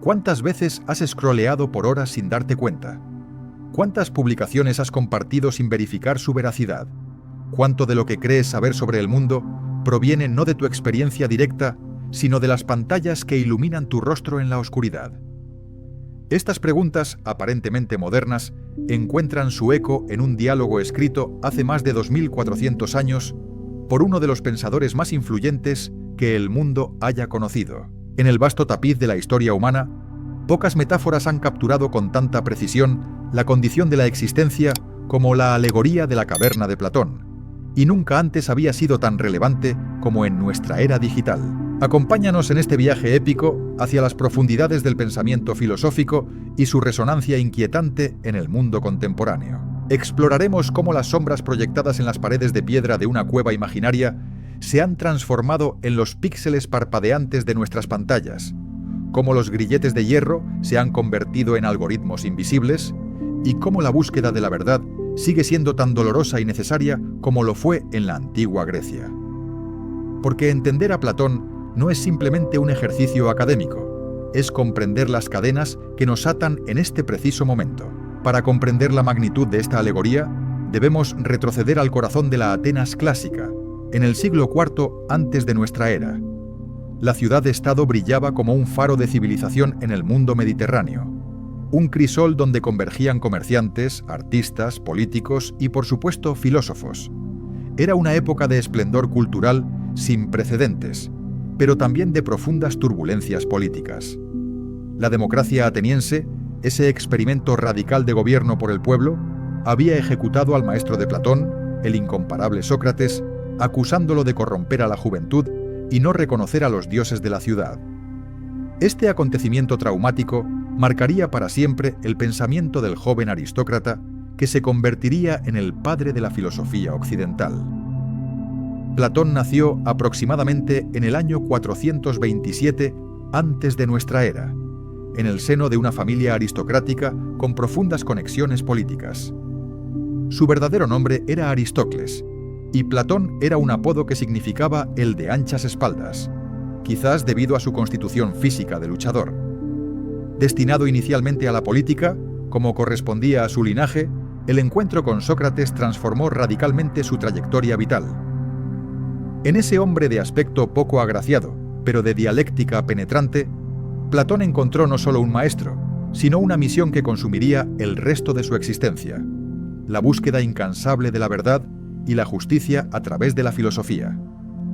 ¿Cuántas veces has scrolleado por horas sin darte cuenta? ¿Cuántas publicaciones has compartido sin verificar su veracidad? ¿Cuánto de lo que crees saber sobre el mundo proviene no de tu experiencia directa, sino de las pantallas que iluminan tu rostro en la oscuridad? Estas preguntas, aparentemente modernas, encuentran su eco en un diálogo escrito hace más de 2400 años por uno de los pensadores más influyentes que el mundo haya conocido. En el vasto tapiz de la historia humana, pocas metáforas han capturado con tanta precisión la condición de la existencia como la alegoría de la caverna de Platón, y nunca antes había sido tan relevante como en nuestra era digital. Acompáñanos en este viaje épico hacia las profundidades del pensamiento filosófico y su resonancia inquietante en el mundo contemporáneo. Exploraremos cómo las sombras proyectadas en las paredes de piedra de una cueva imaginaria se han transformado en los píxeles parpadeantes de nuestras pantallas, cómo los grilletes de hierro se han convertido en algoritmos invisibles y cómo la búsqueda de la verdad sigue siendo tan dolorosa y necesaria como lo fue en la antigua Grecia. Porque entender a Platón no es simplemente un ejercicio académico, es comprender las cadenas que nos atan en este preciso momento. Para comprender la magnitud de esta alegoría, debemos retroceder al corazón de la Atenas clásica, en el siglo IV antes de nuestra era. La ciudad-estado brillaba como un faro de civilización en el mundo mediterráneo, un crisol donde convergían comerciantes, artistas, políticos y, por supuesto, filósofos. Era una época de esplendor cultural sin precedentes, pero también de profundas turbulencias políticas. La democracia ateniense, ese experimento radical de gobierno por el pueblo, había ejecutado al maestro de Platón, el incomparable Sócrates, acusándolo de corromper a la juventud y no reconocer a los dioses de la ciudad. Este acontecimiento traumático marcaría para siempre el pensamiento del joven aristócrata que se convertiría en el padre de la filosofía occidental. Platón nació aproximadamente en el año 427 antes de nuestra era, en el seno de una familia aristocrática con profundas conexiones políticas. Su verdadero nombre era Aristócles, y Platón era un apodo que significaba el de anchas espaldas, quizás debido a su constitución física de luchador. Destinado inicialmente a la política, como correspondía a su linaje, el encuentro con Sócrates transformó radicalmente su trayectoria vital. En ese hombre de aspecto poco agraciado, pero de dialéctica penetrante, Platón encontró no solo un maestro, sino una misión que consumiría el resto de su existencia: la búsqueda incansable de la verdad y la justicia a través de la filosofía.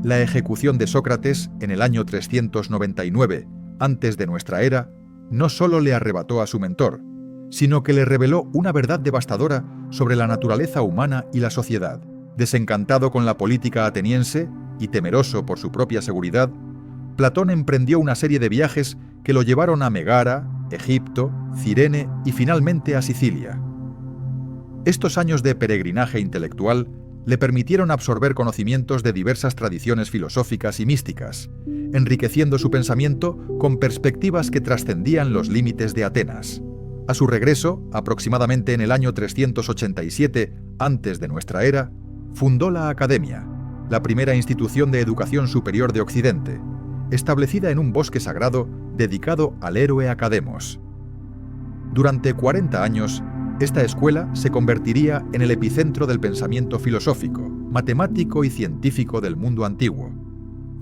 La ejecución de Sócrates en el año 399 antes de nuestra era no solo le arrebató a su mentor, sino que le reveló una verdad devastadora sobre la naturaleza humana y la sociedad. Desencantado con la política ateniense y temeroso por su propia seguridad, Platón emprendió una serie de viajes que lo llevaron a Megara, Egipto, Cirene y finalmente a Sicilia. Estos años de peregrinaje intelectual le permitieron absorber conocimientos de diversas tradiciones filosóficas y místicas, enriqueciendo su pensamiento con perspectivas que trascendían los límites de Atenas. A su regreso, aproximadamente en el año 387 antes de nuestra era, fundó la Academia, la primera institución de educación superior de Occidente, establecida en un bosque sagrado dedicado al héroe Academos. Durante 40 años, esta escuela se convertiría en el epicentro del pensamiento filosófico, matemático y científico del mundo antiguo,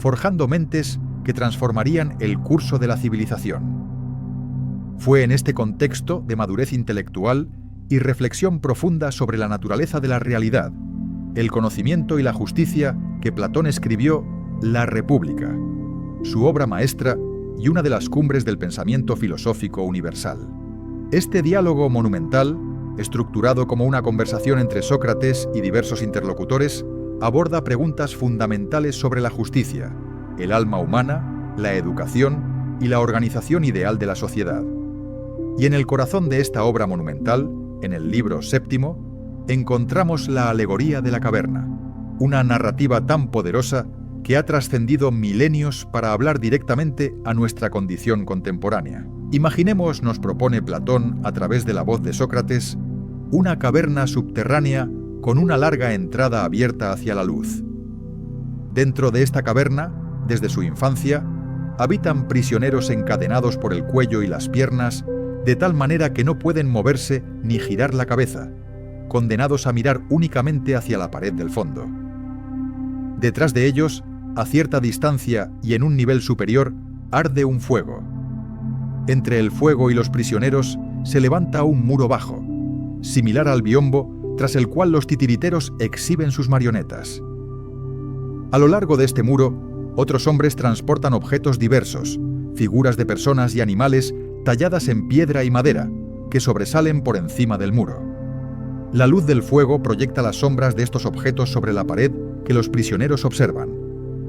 forjando mentes que transformarían el curso de la civilización. Fue en este contexto de madurez intelectual y reflexión profunda sobre la naturaleza de la realidad, el conocimiento y la justicia que Platón escribió La República, su obra maestra y una de las cumbres del pensamiento filosófico universal. Este diálogo monumental, estructurado como una conversación entre Sócrates y diversos interlocutores, aborda preguntas fundamentales sobre la justicia, el alma humana, la educación y la organización ideal de la sociedad. Y en el corazón de esta obra monumental, en el libro séptimo, encontramos la alegoría de la caverna, una narrativa tan poderosa que ha trascendido milenios para hablar directamente a nuestra condición contemporánea. Imaginemos, nos propone Platón a través de la voz de Sócrates, una caverna subterránea con una larga entrada abierta hacia la luz. Dentro de esta caverna, desde su infancia, habitan prisioneros encadenados por el cuello y las piernas, de tal manera que no pueden moverse ni girar la cabeza, condenados a mirar únicamente hacia la pared del fondo. Detrás de ellos, a cierta distancia y en un nivel superior, arde un fuego. Entre el fuego y los prisioneros se levanta un muro bajo, similar al biombo, tras el cual los titiriteros exhiben sus marionetas. A lo largo de este muro, otros hombres transportan objetos diversos, figuras de personas y animales talladas en piedra y madera, que sobresalen por encima del muro. La luz del fuego proyecta las sombras de estos objetos sobre la pared que los prisioneros observan,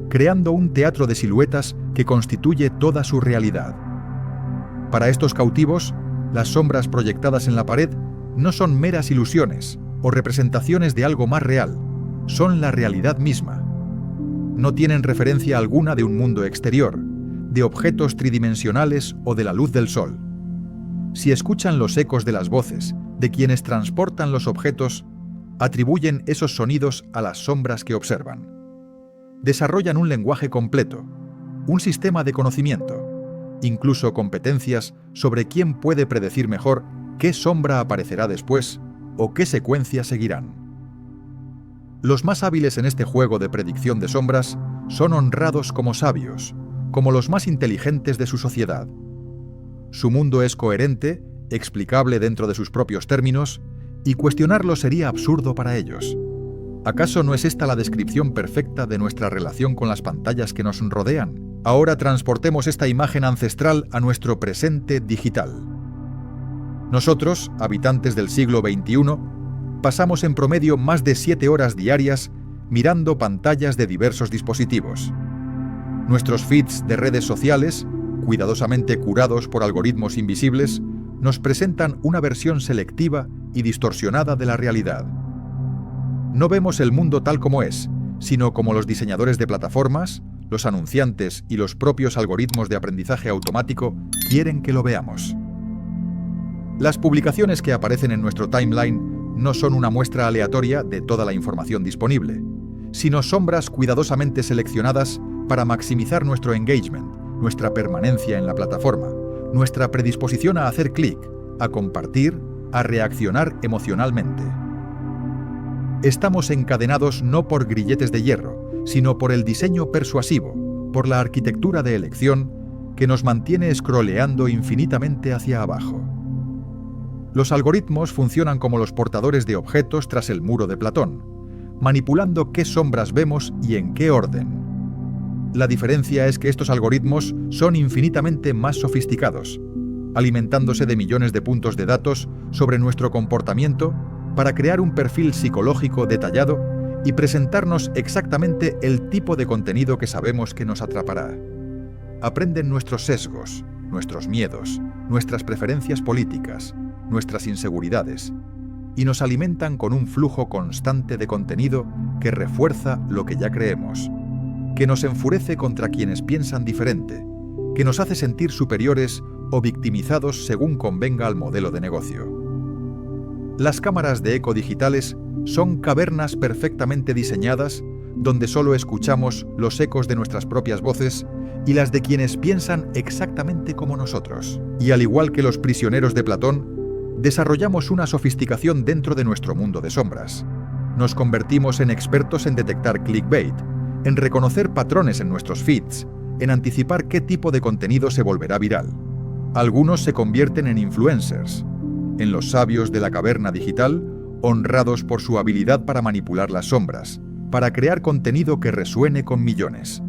creando un teatro de siluetas que constituye toda su realidad. Para estos cautivos, las sombras proyectadas en la pared no son meras ilusiones o representaciones de algo más real, son la realidad misma. No tienen referencia alguna de un mundo exterior, de objetos tridimensionales o de la luz del sol. Si escuchan los ecos de las voces de quienes transportan los objetos, atribuyen esos sonidos a las sombras que observan. Desarrollan un lenguaje completo, un sistema de conocimiento, incluso competencias sobre quién puede predecir mejor qué sombra aparecerá después o qué secuencia seguirán. Los más hábiles en este juego de predicción de sombras son honrados como sabios, como los más inteligentes de su sociedad. Su mundo es coherente, explicable dentro de sus propios términos, y cuestionarlo sería absurdo para ellos. ¿Acaso no es esta la descripción perfecta de nuestra relación con las pantallas que nos rodean? Ahora transportemos esta imagen ancestral a nuestro presente digital. Nosotros, habitantes del siglo XXI, pasamos en promedio más de 7 horas diarias mirando pantallas de diversos dispositivos. Nuestros feeds de redes sociales, cuidadosamente curados por algoritmos invisibles, nos presentan una versión selectiva y distorsionada de la realidad. No vemos el mundo tal como es, sino como los diseñadores de plataformas, los anunciantes y los propios algoritmos de aprendizaje automático quieren que lo veamos. Las publicaciones que aparecen en nuestro timeline no son una muestra aleatoria de toda la información disponible, sino sombras cuidadosamente seleccionadas para maximizar nuestro engagement, nuestra permanencia en la plataforma, nuestra predisposición a hacer clic, a compartir, a reaccionar emocionalmente. Estamos encadenados no por grilletes de hierro, sino por el diseño persuasivo, por la arquitectura de elección que nos mantiene scrolleando infinitamente hacia abajo. Los algoritmos funcionan como los portadores de objetos tras el muro de Platón, manipulando qué sombras vemos y en qué orden. La diferencia es que estos algoritmos son infinitamente más sofisticados, alimentándose de millones de puntos de datos sobre nuestro comportamiento para crear un perfil psicológico detallado y presentarnos exactamente el tipo de contenido que sabemos que nos atrapará. Aprenden nuestros sesgos, nuestros miedos, nuestras preferencias políticas, nuestras inseguridades, y nos alimentan con un flujo constante de contenido que refuerza lo que ya creemos, que nos enfurece contra quienes piensan diferente, que nos hace sentir superiores o victimizados según convenga al modelo de negocio. Las cámaras de eco digitales son cavernas perfectamente diseñadas donde solo escuchamos los ecos de nuestras propias voces y las de quienes piensan exactamente como nosotros. Y al igual que los prisioneros de Platón, desarrollamos una sofisticación dentro de nuestro mundo de sombras. Nos convertimos en expertos en detectar clickbait, en reconocer patrones en nuestros feeds, en anticipar qué tipo de contenido se volverá viral. Algunos se convierten en influencers, en los sabios de la caverna digital, honrados por su habilidad para manipular las sombras, para crear contenido que resuene con millones.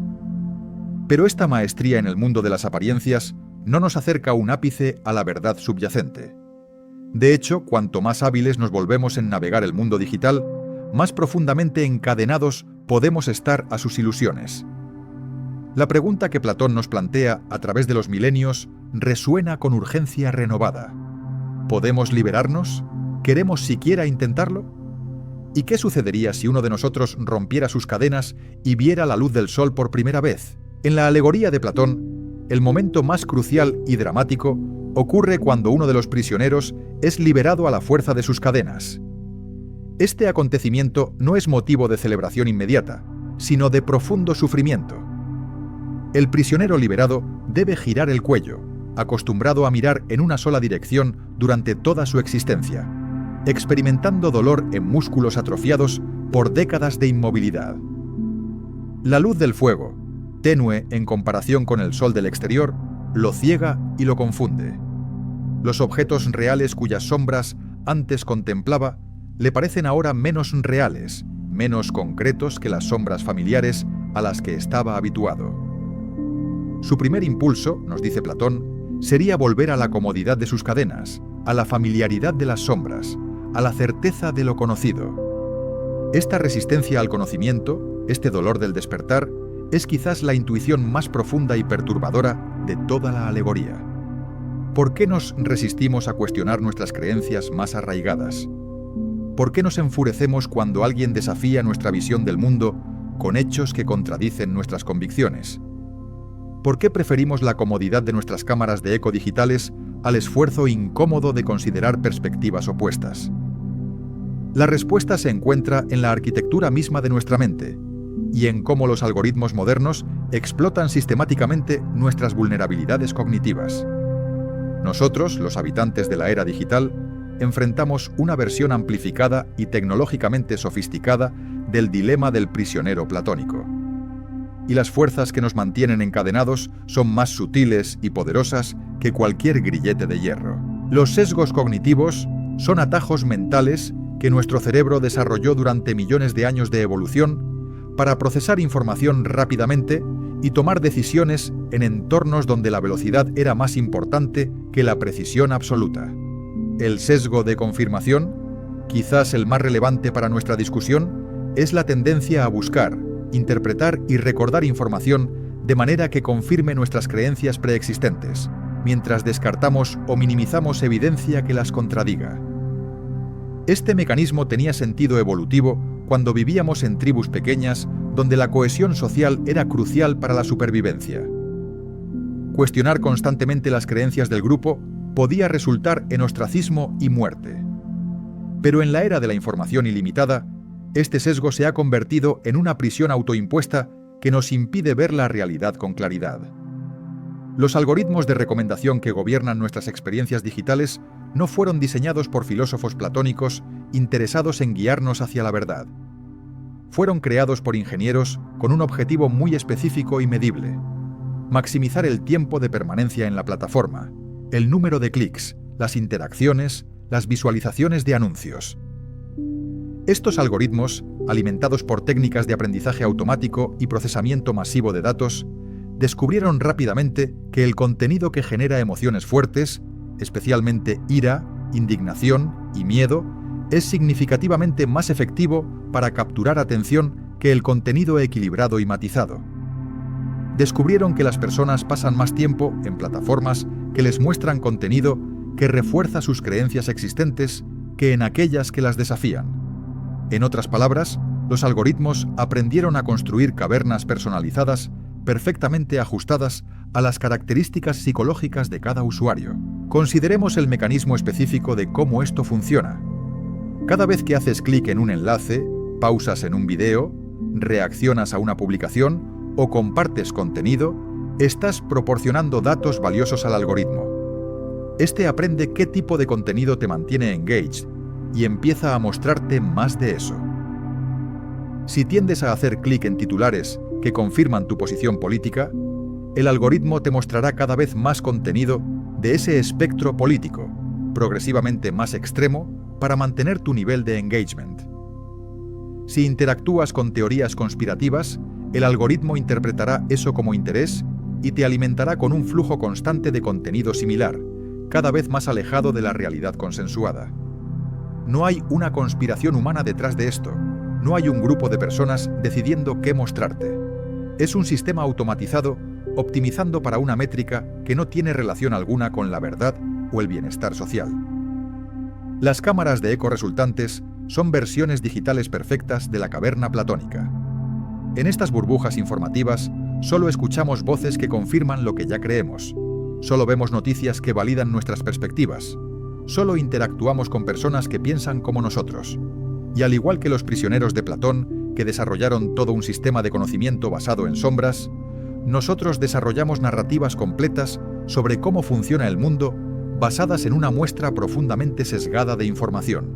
Pero esta maestría en el mundo de las apariencias no nos acerca un ápice a la verdad subyacente. De hecho, cuanto más hábiles nos volvemos en navegar el mundo digital, más profundamente encadenados podemos estar a sus ilusiones. La pregunta que Platón nos plantea a través de los milenios resuena con urgencia renovada. ¿Podemos liberarnos? ¿Queremos siquiera intentarlo? ¿Y qué sucedería si uno de nosotros rompiera sus cadenas y viera la luz del sol por primera vez? En la alegoría de Platón, el momento más crucial y dramático ocurre cuando uno de los prisioneros es liberado a la fuerza de sus cadenas. Este acontecimiento no es motivo de celebración inmediata, sino de profundo sufrimiento. El prisionero liberado debe girar el cuello, acostumbrado a mirar en una sola dirección durante toda su existencia, experimentando dolor en músculos atrofiados por décadas de inmovilidad. La luz del fuego, tenue en comparación con el sol del exterior, lo ciega y lo confunde. Los objetos reales cuyas sombras antes contemplaba le parecen ahora menos reales, menos concretos que las sombras familiares a las que estaba habituado. Su primer impulso, nos dice Platón, sería volver a la comodidad de sus cadenas, a la familiaridad de las sombras, a la certeza de lo conocido. Esta resistencia al conocimiento, este dolor del despertar, es quizás la intuición más profunda y perturbadora de toda la alegoría. ¿Por qué nos resistimos a cuestionar nuestras creencias más arraigadas? ¿Por qué nos enfurecemos cuando alguien desafía nuestra visión del mundo con hechos que contradicen nuestras convicciones? ¿Por qué preferimos la comodidad de nuestras cámaras de eco digitales al esfuerzo incómodo de considerar perspectivas opuestas? La respuesta se encuentra en la arquitectura misma de nuestra mente y en cómo los algoritmos modernos explotan sistemáticamente nuestras vulnerabilidades cognitivas. Nosotros, los habitantes de la era digital, enfrentamos una versión amplificada y tecnológicamente sofisticada del dilema del prisionero platónico. Y las fuerzas que nos mantienen encadenados son más sutiles y poderosas que cualquier grillete de hierro. Los sesgos cognitivos son atajos mentales que nuestro cerebro desarrolló durante millones de años de evolución para procesar información rápidamente y tomar decisiones en entornos donde la velocidad era más importante que la precisión absoluta. El sesgo de confirmación, quizás el más relevante para nuestra discusión, es la tendencia a buscar, interpretar y recordar información de manera que confirme nuestras creencias preexistentes, mientras descartamos o minimizamos evidencia que las contradiga. Este mecanismo tenía sentido evolutivo cuando vivíamos en tribus pequeñas donde la cohesión social era crucial para la supervivencia. Cuestionar constantemente las creencias del grupo podía resultar en ostracismo y muerte. Pero en la era de la información ilimitada, este sesgo se ha convertido en una prisión autoimpuesta que nos impide ver la realidad con claridad. Los algoritmos de recomendación que gobiernan nuestras experiencias digitales no fueron diseñados por filósofos platónicos interesados en guiarnos hacia la verdad. Fueron creados por ingenieros con un objetivo muy específico y medible: maximizar el tiempo de permanencia en la plataforma, el número de clics, las interacciones, las visualizaciones de anuncios. Estos algoritmos, alimentados por técnicas de aprendizaje automático y procesamiento masivo de datos, descubrieron rápidamente que el contenido que genera emociones fuertes, especialmente ira, indignación y miedo, es significativamente más efectivo para capturar atención que el contenido equilibrado y matizado. Descubrieron que las personas pasan más tiempo en plataformas que les muestran contenido que refuerza sus creencias existentes que en aquellas que las desafían. En otras palabras, los algoritmos aprendieron a construir cavernas personalizadas perfectamente ajustadas a las características psicológicas de cada usuario. Consideremos el mecanismo específico de cómo esto funciona. Cada vez que haces clic en un enlace, pausas en un video, reaccionas a una publicación o compartes contenido, estás proporcionando datos valiosos al algoritmo. Este aprende qué tipo de contenido te mantiene engaged y empieza a mostrarte más de eso. Si tiendes a hacer clic en titulares que confirman tu posición política, el algoritmo te mostrará cada vez más contenido de ese espectro político, progresivamente más extremo, para mantener tu nivel de engagement. Si interactúas con teorías conspirativas, el algoritmo interpretará eso como interés y te alimentará con un flujo constante de contenido similar, cada vez más alejado de la realidad consensuada. No hay una conspiración humana detrás de esto. No hay un grupo de personas decidiendo qué mostrarte. Es un sistema automatizado optimizando para una métrica que no tiene relación alguna con la verdad o el bienestar social. Las cámaras de eco resultantes son versiones digitales perfectas de la caverna platónica. En estas burbujas informativas, solo escuchamos voces que confirman lo que ya creemos. Solo vemos noticias que validan nuestras perspectivas. Solo interactuamos con personas que piensan como nosotros. Y al igual que los prisioneros de Platón, que desarrollaron todo un sistema de conocimiento basado en sombras, nosotros desarrollamos narrativas completas sobre cómo funciona el mundo basadas en una muestra profundamente sesgada de información.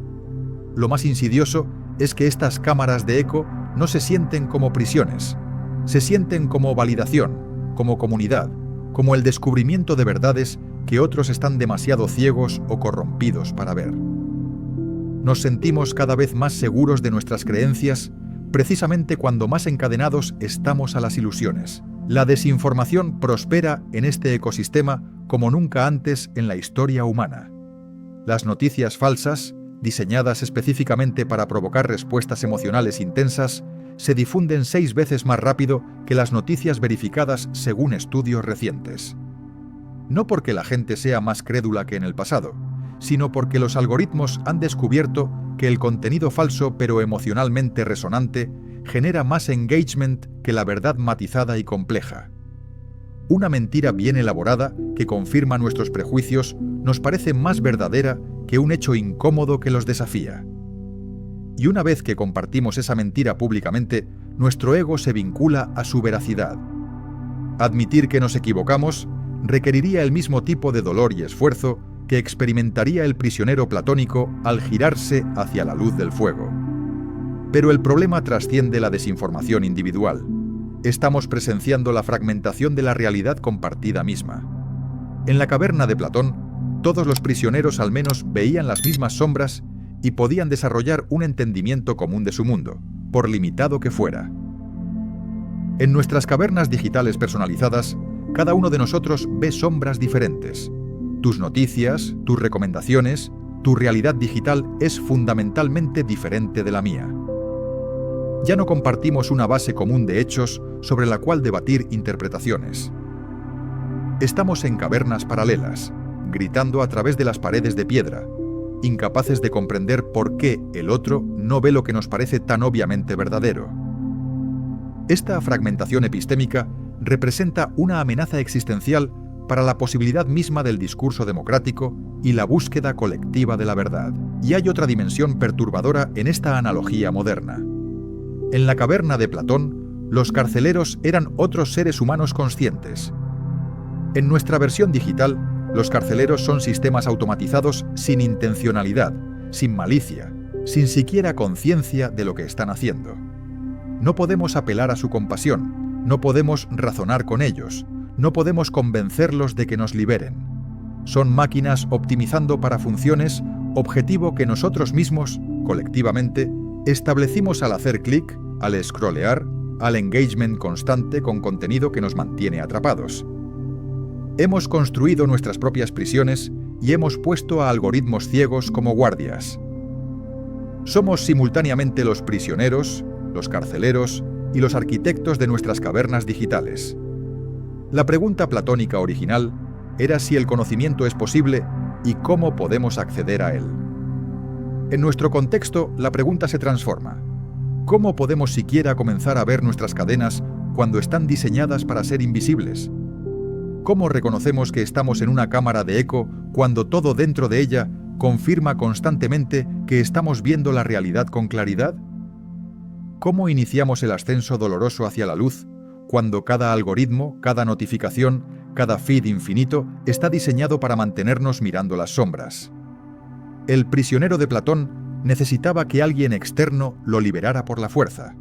Lo más insidioso es que estas cámaras de eco no se sienten como prisiones, se sienten como validación, como comunidad, como el descubrimiento de verdades que otros están demasiado ciegos o corrompidos para ver. Nos sentimos cada vez más seguros de nuestras creencias, precisamente cuando más encadenados estamos a las ilusiones. La desinformación prospera en este ecosistema como nunca antes en la historia humana. Las noticias falsas, diseñadas específicamente para provocar respuestas emocionales intensas, se difunden 6 veces más rápido que las noticias verificadas según estudios recientes. No porque la gente sea más crédula que en el pasado, sino porque los algoritmos han descubierto que el contenido falso pero emocionalmente resonante genera más engagement que la verdad matizada y compleja. Una mentira bien elaborada que confirma nuestros prejuicios nos parece más verdadera que un hecho incómodo que los desafía. Y una vez que compartimos esa mentira públicamente, nuestro ego se vincula a su veracidad. Admitir que nos equivocamos requeriría el mismo tipo de dolor y esfuerzo que experimentaría el prisionero platónico al girarse hacia la luz del fuego. Pero el problema trasciende la desinformación individual. Estamos presenciando la fragmentación de la realidad compartida misma. En la caverna de Platón, todos los prisioneros al menos veían las mismas sombras y podían desarrollar un entendimiento común de su mundo, por limitado que fuera. En nuestras cavernas digitales personalizadas, cada uno de nosotros ve sombras diferentes. Tus noticias, tus recomendaciones, tu realidad digital es fundamentalmente diferente de la mía. Ya no compartimos una base común de hechos sobre la cual debatir interpretaciones. Estamos en cavernas paralelas, gritando a través de las paredes de piedra, incapaces de comprender por qué el otro no ve lo que nos parece tan obviamente verdadero. Esta fragmentación epistémica representa una amenaza existencial para la posibilidad misma del discurso democrático y la búsqueda colectiva de la verdad. Y hay otra dimensión perturbadora en esta analogía moderna. En la caverna de Platón, los carceleros eran otros seres humanos conscientes. En nuestra versión digital, los carceleros son sistemas automatizados sin intencionalidad, sin malicia, sin siquiera conciencia de lo que están haciendo. No podemos apelar a su compasión, no podemos razonar con ellos, no podemos convencerlos de que nos liberen. Son máquinas optimizando para funciones, objetivo que nosotros mismos, colectivamente, establecimos al hacer clic, al scrollear, al engagement constante con contenido que nos mantiene atrapados. Hemos construido nuestras propias prisiones y hemos puesto a algoritmos ciegos como guardias. Somos simultáneamente los prisioneros, los carceleros y los arquitectos de nuestras cavernas digitales. La pregunta platónica original era si el conocimiento es posible y cómo podemos acceder a él. En nuestro contexto, la pregunta se transforma. ¿Cómo podemos siquiera comenzar a ver nuestras cadenas cuando están diseñadas para ser invisibles? ¿Cómo reconocemos que estamos en una cámara de eco cuando todo dentro de ella confirma constantemente que estamos viendo la realidad con claridad? ¿Cómo iniciamos el ascenso doloroso hacia la luz cuando cada algoritmo, cada notificación, cada feed infinito está diseñado para mantenernos mirando las sombras? El prisionero de Platón necesitaba que alguien externo lo liberara por la fuerza.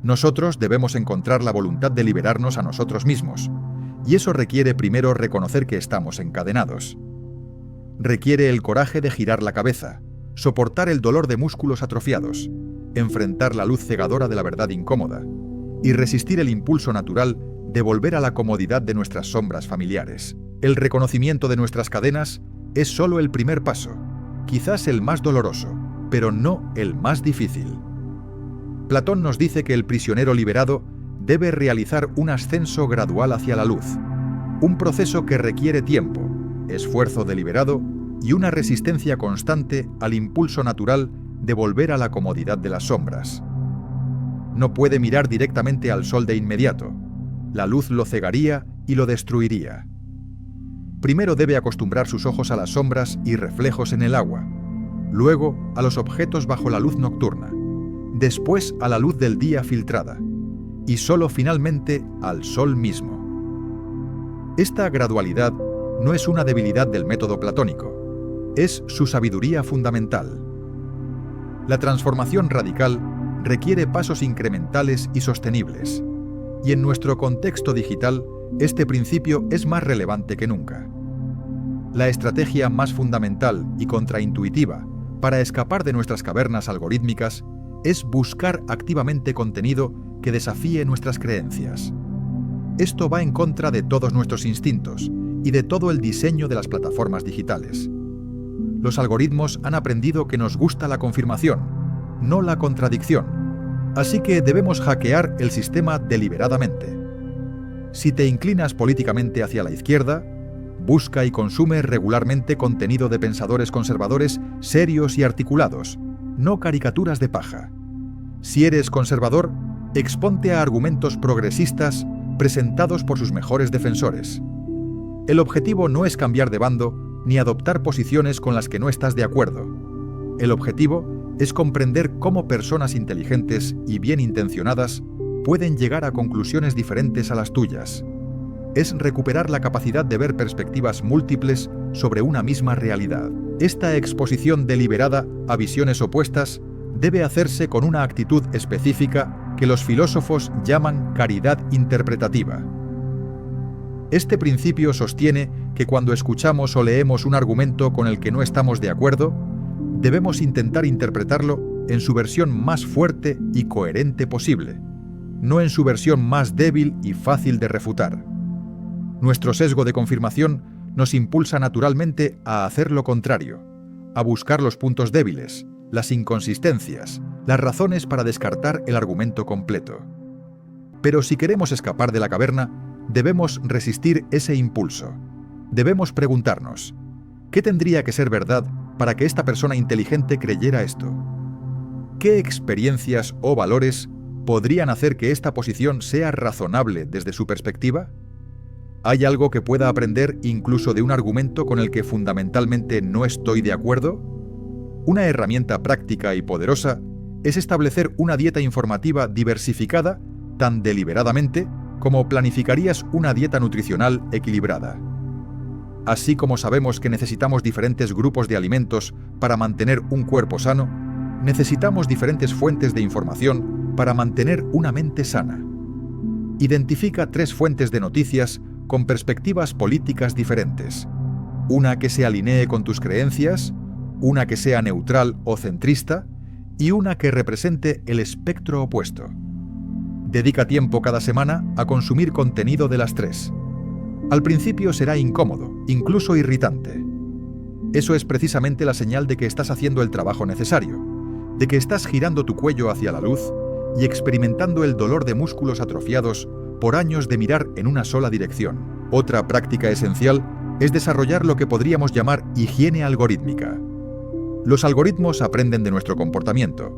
Nosotros debemos encontrar la voluntad de liberarnos a nosotros mismos, y eso requiere primero reconocer que estamos encadenados. Requiere el coraje de girar la cabeza, soportar el dolor de músculos atrofiados, enfrentar la luz cegadora de la verdad incómoda, y resistir el impulso natural de volver a la comodidad de nuestras sombras familiares. El reconocimiento de nuestras cadenas es solo el primer paso, quizás el más doloroso, pero no el más difícil. Platón nos dice que el prisionero liberado debe realizar un ascenso gradual hacia la luz, un proceso que requiere tiempo, esfuerzo deliberado y una resistencia constante al impulso natural de volver a la comodidad de las sombras. No puede mirar directamente al sol de inmediato. La luz lo cegaría y lo destruiría. Primero debe acostumbrar sus ojos a las sombras y reflejos en el agua, luego a los objetos bajo la luz nocturna, después a la luz del día filtrada, y solo finalmente al Sol mismo. Esta gradualidad no es una debilidad del método platónico, es su sabiduría fundamental. La transformación radical requiere pasos incrementales y sostenibles, y en nuestro contexto digital, este principio es más relevante que nunca. La estrategia más fundamental y contraintuitiva para escapar de nuestras cavernas algorítmicas es buscar activamente contenido que desafíe nuestras creencias. Esto va en contra de todos nuestros instintos y de todo el diseño de las plataformas digitales. Los algoritmos han aprendido que nos gusta la confirmación, no la contradicción, así que debemos hackear el sistema deliberadamente. Si te inclinas políticamente hacia la izquierda, busca y consume regularmente contenido de pensadores conservadores serios y articulados, no caricaturas de paja. Si eres conservador, exponte a argumentos progresistas presentados por sus mejores defensores. El objetivo no es cambiar de bando ni adoptar posiciones con las que no estás de acuerdo. El objetivo es comprender cómo personas inteligentes y bien intencionadas pueden llegar a conclusiones diferentes a las tuyas. Es recuperar la capacidad de ver perspectivas múltiples sobre una misma realidad. Esta exposición deliberada a visiones opuestas debe hacerse con una actitud específica que los filósofos llaman caridad interpretativa. Este principio sostiene que cuando escuchamos o leemos un argumento con el que no estamos de acuerdo, debemos intentar interpretarlo en su versión más fuerte y coherente posible, no en su versión más débil y fácil de refutar. Nuestro sesgo de confirmación nos impulsa naturalmente a hacer lo contrario, a buscar los puntos débiles, las inconsistencias, las razones para descartar el argumento completo. Pero si queremos escapar de la caverna, debemos resistir ese impulso. Debemos preguntarnos, ¿qué tendría que ser verdad para que esta persona inteligente creyera esto? ¿Qué experiencias o valores podrían hacer que esta posición sea razonable desde su perspectiva? ¿Hay algo que pueda aprender incluso de un argumento con el que fundamentalmente no estoy de acuerdo? Una herramienta práctica y poderosa es establecer una dieta informativa diversificada tan deliberadamente como planificarías una dieta nutricional equilibrada. Así como sabemos que necesitamos diferentes grupos de alimentos para mantener un cuerpo sano, necesitamos diferentes fuentes de información para mantener una mente sana. Identifica 3 fuentes de noticias con perspectivas políticas diferentes. Una que se alinee con tus creencias, una que sea neutral o centrista, y una que represente el espectro opuesto. Dedica tiempo cada semana a consumir contenido de las 3. Al principio será incómodo, incluso irritante. Eso es precisamente la señal de que estás haciendo el trabajo necesario, de que estás girando tu cuello hacia la luz y experimentando el dolor de músculos atrofiados por años de mirar en una sola dirección. Otra práctica esencial es desarrollar lo que podríamos llamar higiene algorítmica. Los algoritmos aprenden de nuestro comportamiento,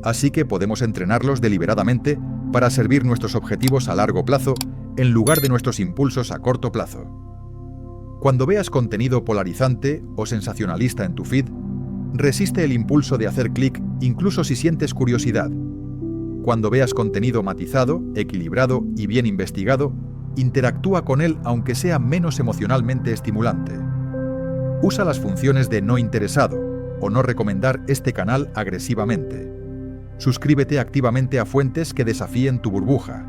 así que podemos entrenarlos deliberadamente para servir nuestros objetivos a largo plazo en lugar de nuestros impulsos a corto plazo. Cuando veas contenido polarizante o sensacionalista en tu feed, resiste el impulso de hacer clic incluso si sientes curiosidad. Cuando veas contenido matizado, equilibrado y bien investigado, interactúa con él aunque sea menos emocionalmente estimulante. Usa las funciones de no interesado o no recomendar este canal agresivamente. Suscríbete activamente a fuentes que desafíen tu burbuja.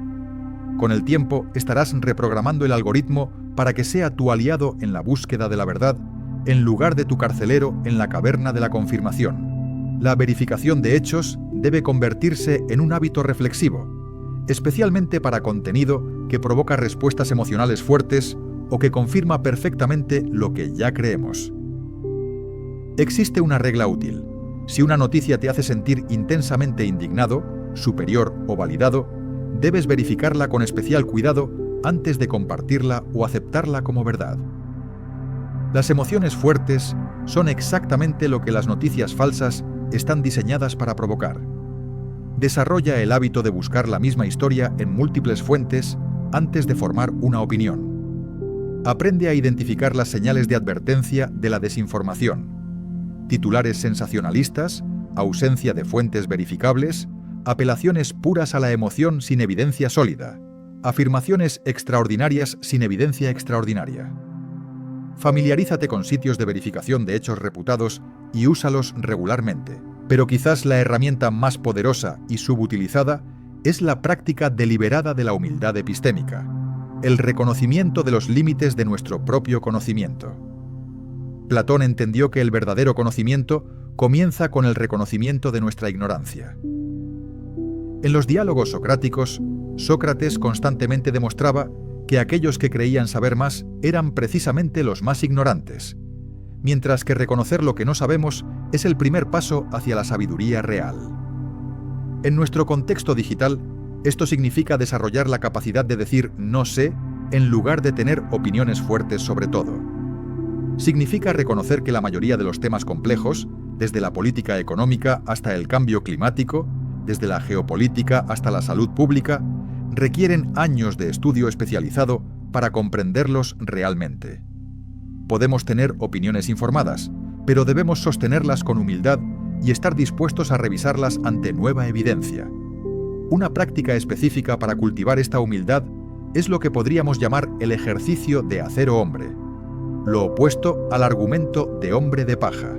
Con el tiempo estarás reprogramando el algoritmo para que sea tu aliado en la búsqueda de la verdad, en lugar de tu carcelero en la caverna de la confirmación. La verificación de hechos debe convertirse en un hábito reflexivo, especialmente para contenido que provoca respuestas emocionales fuertes o que confirma perfectamente lo que ya creemos. Existe una regla útil. Si una noticia te hace sentir intensamente indignado, superior o validado, debes verificarla con especial cuidado antes de compartirla o aceptarla como verdad. Las emociones fuertes son exactamente lo que las noticias falsas están diseñadas para provocar. Desarrolla el hábito de buscar la misma historia en múltiples fuentes antes de formar una opinión. Aprende a identificar las señales de advertencia de la desinformación. Titulares sensacionalistas, ausencia de fuentes verificables, apelaciones puras a la emoción sin evidencia sólida, afirmaciones extraordinarias sin evidencia extraordinaria. Familiarízate con sitios de verificación de hechos reputados y úsalos regularmente. Pero quizás la herramienta más poderosa y subutilizada es la práctica deliberada de la humildad epistémica, el reconocimiento de los límites de nuestro propio conocimiento. Platón entendió que el verdadero conocimiento comienza con el reconocimiento de nuestra ignorancia. En los diálogos socráticos, Sócrates constantemente demostraba que aquellos que creían saber más eran precisamente los más ignorantes, mientras que reconocer lo que no sabemos es el primer paso hacia la sabiduría real. En nuestro contexto digital, esto significa desarrollar la capacidad de decir «no sé» en lugar de tener opiniones fuertes sobre todo. Significa reconocer que la mayoría de los temas complejos, desde la política económica hasta el cambio climático, desde la geopolítica hasta la salud pública, requieren años de estudio especializado para comprenderlos realmente. Podemos tener opiniones informadas, pero debemos sostenerlas con humildad y estar dispuestos a revisarlas ante nueva evidencia. Una práctica específica para cultivar esta humildad es lo que podríamos llamar el ejercicio de hacer hombre, lo opuesto al argumento de hombre de paja.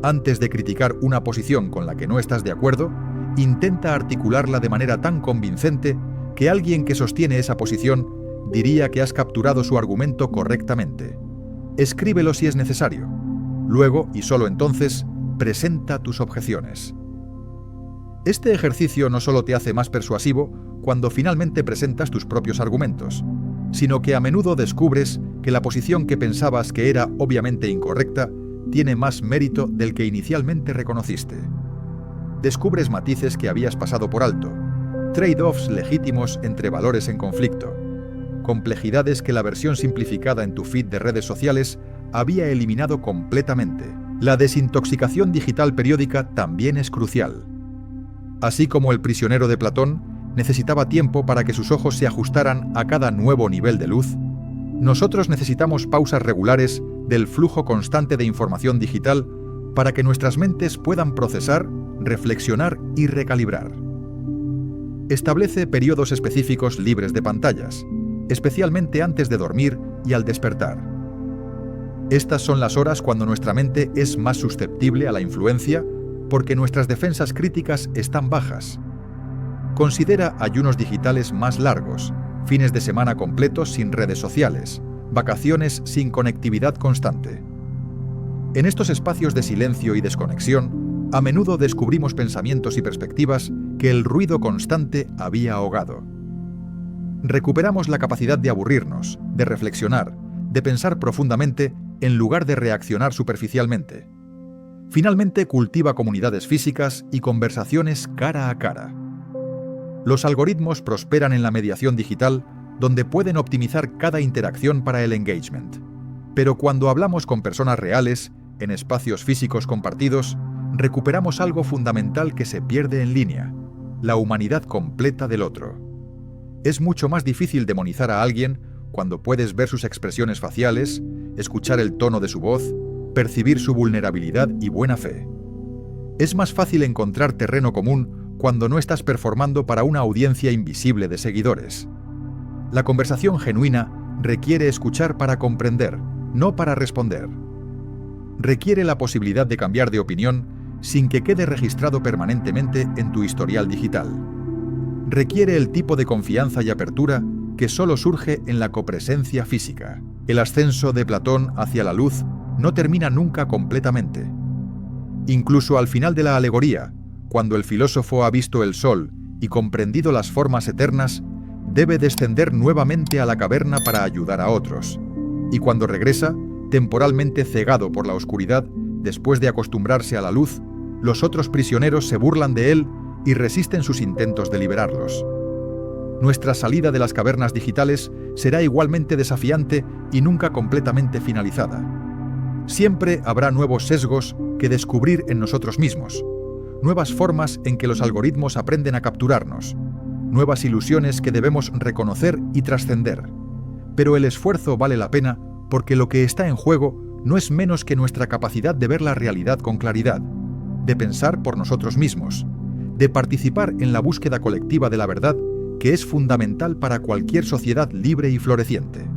Antes de criticar una posición con la que no estás de acuerdo, intenta articularla de manera tan convincente que alguien que sostiene esa posición diría que has capturado su argumento correctamente. Escríbelo si es necesario. Luego, y solo entonces, presenta tus objeciones. Este ejercicio no solo te hace más persuasivo cuando finalmente presentas tus propios argumentos, sino que a menudo descubres que la posición que pensabas que era obviamente incorrecta tiene más mérito del que inicialmente reconociste. Descubres matices que habías pasado por alto, trade-offs legítimos entre valores en conflicto, complejidades que la versión simplificada en tu feed de redes sociales había eliminado completamente. La desintoxicación digital periódica también es crucial. Así como el prisionero de Platón necesitaba tiempo para que sus ojos se ajustaran a cada nuevo nivel de luz, nosotros necesitamos pausas regulares del flujo constante de información digital para que nuestras mentes puedan procesar, reflexionar y recalibrar. Establece periodos específicos libres de pantallas, especialmente antes de dormir y al despertar. Estas son las horas cuando nuestra mente es más susceptible a la influencia porque nuestras defensas críticas están bajas. Considera ayunos digitales más largos, fines de semana completos sin redes sociales, vacaciones sin conectividad constante. En estos espacios de silencio y desconexión, a menudo descubrimos pensamientos y perspectivas que el ruido constante había ahogado. Recuperamos la capacidad de aburrirnos, de reflexionar, de pensar profundamente en lugar de reaccionar superficialmente. Finalmente, cultiva comunidades físicas y conversaciones cara a cara. Los algoritmos prosperan en la mediación digital, donde pueden optimizar cada interacción para el engagement. Pero cuando hablamos con personas reales, en espacios físicos compartidos, recuperamos algo fundamental que se pierde en línea: la humanidad completa del otro. Es mucho más difícil demonizar a alguien cuando puedes ver sus expresiones faciales, escuchar el tono de su voz, percibir su vulnerabilidad y buena fe. Es más fácil encontrar terreno común cuando no estás performando para una audiencia invisible de seguidores. La conversación genuina requiere escuchar para comprender, no para responder. Requiere la posibilidad de cambiar de opinión sin que quede registrado permanentemente en tu historial digital. Requiere el tipo de confianza y apertura que solo surge en la copresencia física. El ascenso de Platón hacia la luz no termina nunca completamente. Incluso al final de la alegoría, cuando el filósofo ha visto el sol y comprendido las formas eternas, debe descender nuevamente a la caverna para ayudar a otros. Y cuando regresa, temporalmente cegado por la oscuridad, después de acostumbrarse a la luz, los otros prisioneros se burlan de él y resisten sus intentos de liberarlos. Nuestra salida de las cavernas digitales será igualmente desafiante y nunca completamente finalizada. Siempre habrá nuevos sesgos que descubrir en nosotros mismos, nuevas formas en que los algoritmos aprenden a capturarnos, nuevas ilusiones que debemos reconocer y trascender. Pero el esfuerzo vale la pena porque lo que está en juego no es menos que nuestra capacidad de ver la realidad con claridad, de pensar por nosotros mismos, de participar en la búsqueda colectiva de la verdad, que es fundamental para cualquier sociedad libre y floreciente.